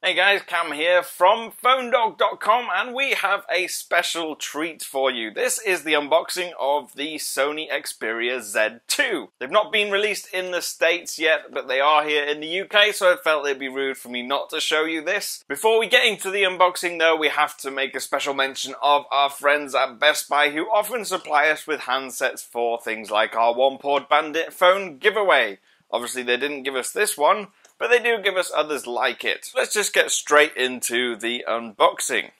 Hey guys, Cam here from PhoneDog.com, and we have a special treat for you. This is the unboxing of the Sony Xperia Z2. They've not been released in the States yet, but they are here in the UK, so I felt it'd be rude for me not to show you this. Before we get into the unboxing though, we have to make a special mention of our friends at Best Buy, who often supply us with handsets for things like our one-port Bandit phone giveaway. Obviously they didn't give us this one, but they do give us others like it. Let's just get straight into the unboxing.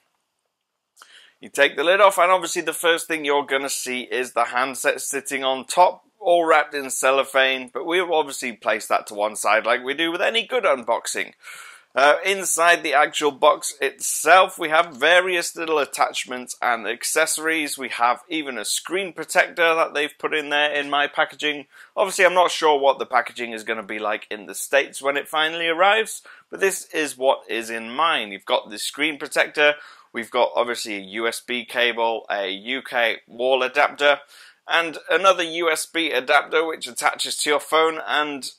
You take the lid off, and obviously the first thing you're going to see is the handset sitting on top, all wrapped in cellophane, but we'll obviously place that to one side like we do with any good unboxing. Inside the actual box itself, we have various little attachments and accessories. We have even a screen protector that they've put in there in my packaging. Obviously, I'm not sure what the packaging is going to be like in the States when it finally arrives, but this is what is in mine. You've got the screen protector, we've got obviously a USB cable, a UK wall adapter, and another USB adapter which attaches to your phone and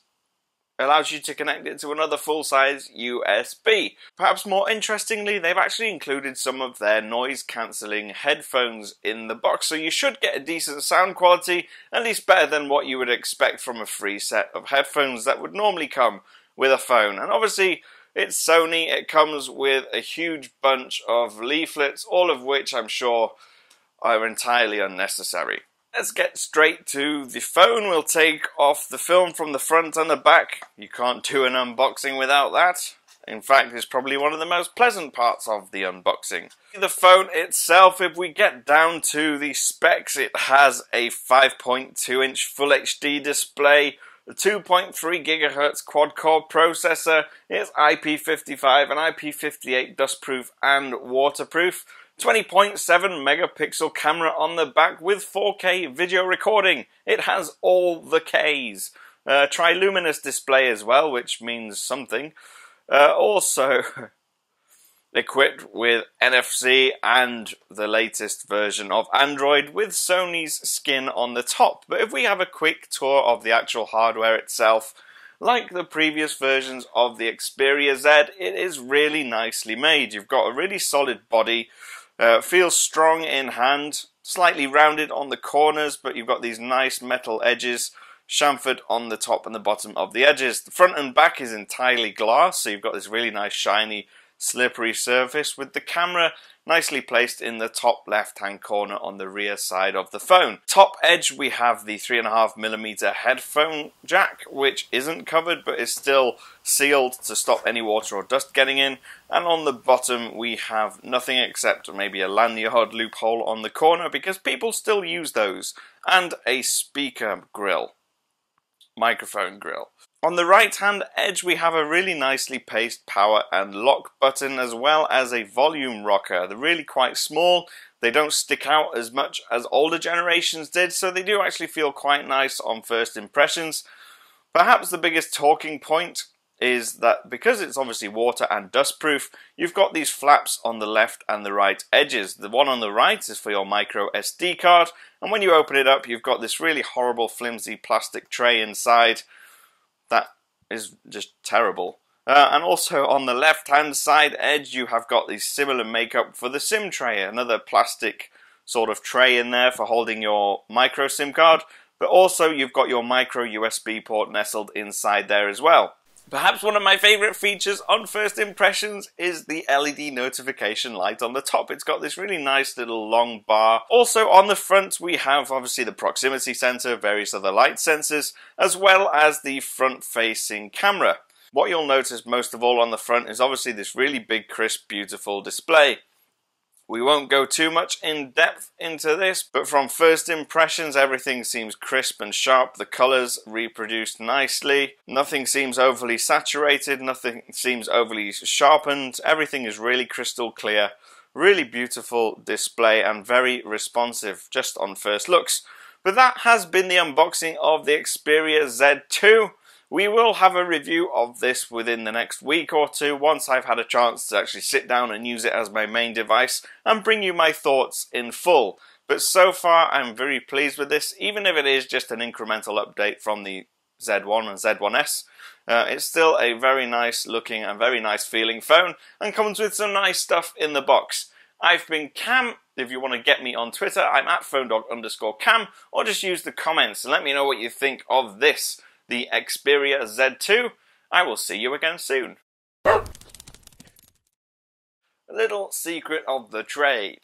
allows you to connect it to another full-size USB. Perhaps more interestingly, they've actually included some of their noise-cancelling headphones in the box, so you should get a decent sound quality, at least better than what you would expect from a free set of headphones that would normally come with a phone. And obviously, it's Sony, it comes with a huge bunch of leaflets, all of which I'm sure are entirely unnecessary. Let's get straight to the phone. We'll take off the film from the front and the back. You can't do an unboxing without that. In fact, it's probably one of the most pleasant parts of the unboxing. The phone itself, if we get down to the specs, it has a 5.2-inch Full HD display, a 2.3 GHz quad-core processor, it's IP55 and IP58 dustproof and waterproof, 20.7 megapixel camera on the back with 4K video recording. It has all the Ks. Triluminous display as well, which means something. Also equipped with NFC and the latest version of Android with Sony's skin on the top. But if we have a quick tour of the actual hardware itself, like the previous versions of the Xperia Z, it is really nicely made. You've got a really solid body. Feels strong in hand, slightly rounded on the corners, but you've got these nice metal edges chamfered on the top and the bottom of the edges. The front and back is entirely glass, so you've got this really nice shiny slippery surface with the camera nicely placed in the top left-hand corner on the rear side of the phone. Top edge, we have the 3.5mm headphone jack, which isn't covered but is still sealed to stop any water or dust getting in. And on the bottom, we have nothing except maybe a lanyard loophole on the corner because people still use those, and a speaker grill, microphone grill. On the right hand edge, we have a really nicely paced power and lock button, as well as a volume rocker. They're really quite small, they don't stick out as much as older generations did, so they do actually feel quite nice on first impressions. Perhaps the biggest talking point is that because it's obviously water and dust proof, you've got these flaps on the left and the right edges. The one on the right is for your micro SD card, and when you open it up, you've got this really horrible flimsy plastic tray inside. That is just terrible. And also on the left-hand side edge, you have got the similar makeup for the SIM tray, another plastic sort of tray in there for holding your micro SIM card, but also you've got your micro USB port nestled inside there as well. Perhaps one of my favourite features on first impressions is the LED notification light on the top. It's got this really nice little long bar. Also on the front we have obviously the proximity sensor, various other light sensors, as well as the front-facing camera. What you'll notice most of all on the front is obviously this really big, crisp, beautiful display. We won't go too much in depth into this, but from first impressions, everything seems crisp and sharp. The colors reproduced nicely. Nothing seems overly saturated. Nothing seems overly sharpened. Everything is really crystal clear. Really beautiful display and very responsive just on first looks. But that has been the unboxing of the Xperia Z2. We will have a review of this within the next week or two once I've had a chance to actually sit down and use it as my main device and bring you my thoughts in full. But so far I'm very pleased with this, even if it is just an incremental update from the Z1 and Z1S. It's still a very nice looking and very nice feeling phone, and comes with some nice stuff in the box. I've been Cam. If you want to get me on Twitter, I'm at phonedog_Cam, or just use the comments and let me know what you think of this, the Xperia Z2. I will see you again soon. A little secret of the trade.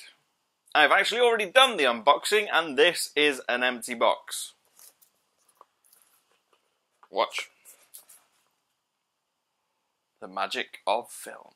I've actually already done the unboxing, and this is an empty box. Watch. The magic of film.